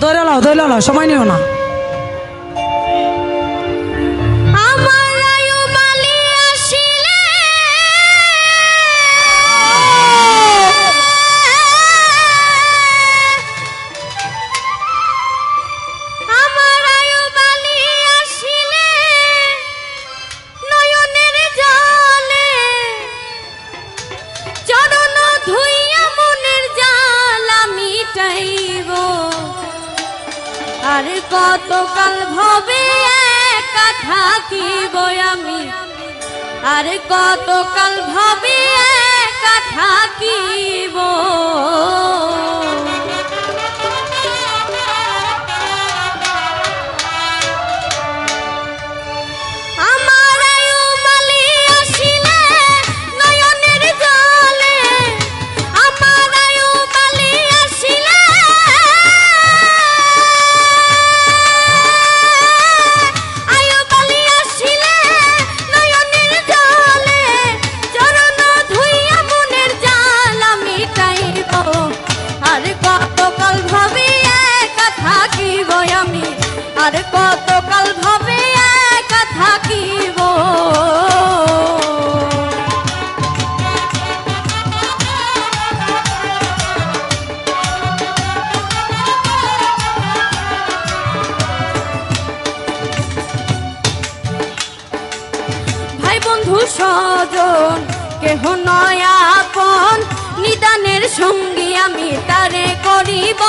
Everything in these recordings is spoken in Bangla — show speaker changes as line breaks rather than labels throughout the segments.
ধরে লাও সময় নিও না।
আরে কতকাল ভবে একা থাকিব আমি, আরে কতকাল ভবে একা থাকিব। আরে কতকাল ভাবে একা থাকিব। ভাই বন্ধু স্বজন কেহ নয় আপন, নিদানের সঙ্গী আমি তারে করিব।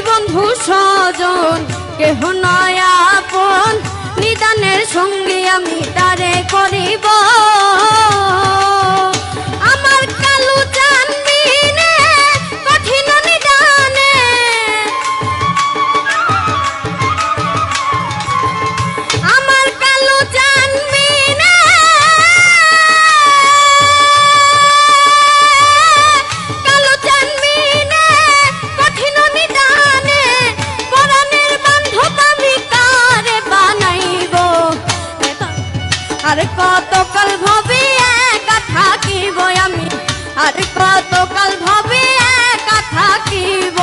বন্ধু স্বজন কেহ নয় আপন, নিদানের সঙ্গে আমি তারে করিব। আমার কালু জানবিনে কঠিন নিদানে, আমার কালু জানবিনে কালু জানবিনে কঠিন নিদানে পরাণের বান্ধব আমি কারে বানাইব। আরে কতকাল ভাবে একা থাকিব আমি, আরে কতকাল ভাবে একা থাকিব।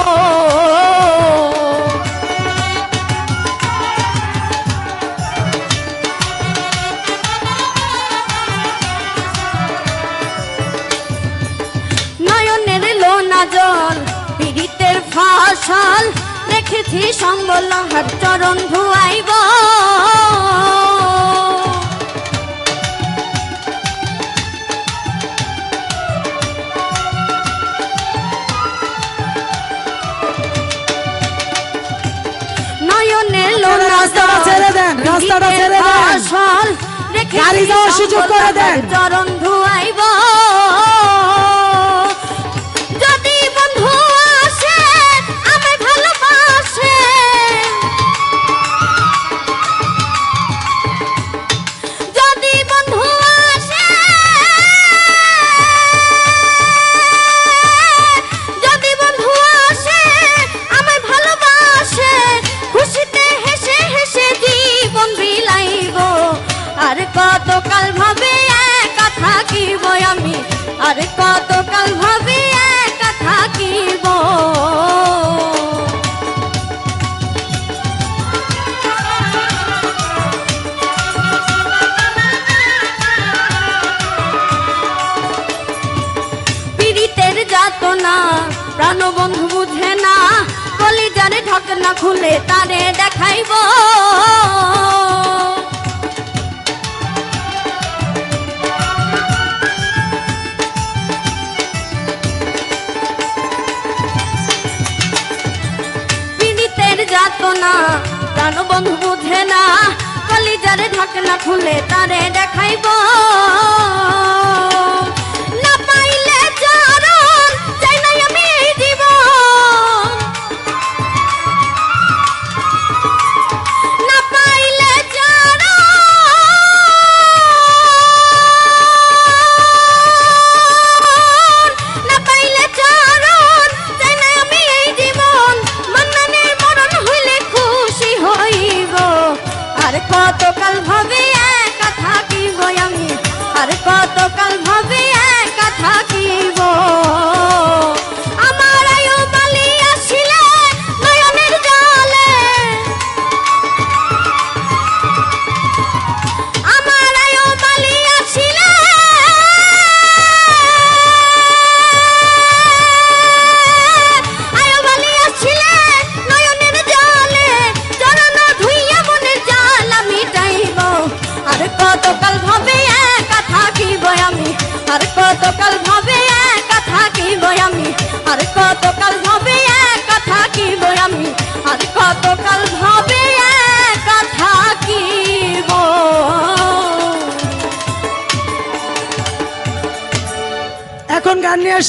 নয়নের লোনা জল পীড়িতের ফসল, রেখেছি সম্বল হার চরণ ধুয়াইব। নয়নের লোনা জল ফসল, রেখেছি চরণ ধুয়াইব। যদি বন্ধু আসে আমায় ভালোবাসে, যদি বন্ধু আসে, যদি বন্ধু আসে আমায় ভালোবাসে, খুশিতে হেসে হেসে জীবন বিলাইব। আর কতকাল ভাবে একা থাকিব আমি, আরে কতকাল ভাবে একা থাকিব। পীড়িতের যাতনা প্রাণবন্ধু বুঝে না, কলিজারে ঢাকনা খুলে তারে দেখাইব। যাতনা প্রাণবন্ধু বুঝে না, কলিজারে ঢাকনা খুলে তারে দেখাইব। না পাইলে চরণ চাই নাই আমি এই জীবন, না পাইলে চরণ কতকাল ভাবে একা থাকিব আমি, আর কতকাল ভাবে একা থাকিব।
এখন গান নিয়ে আসছে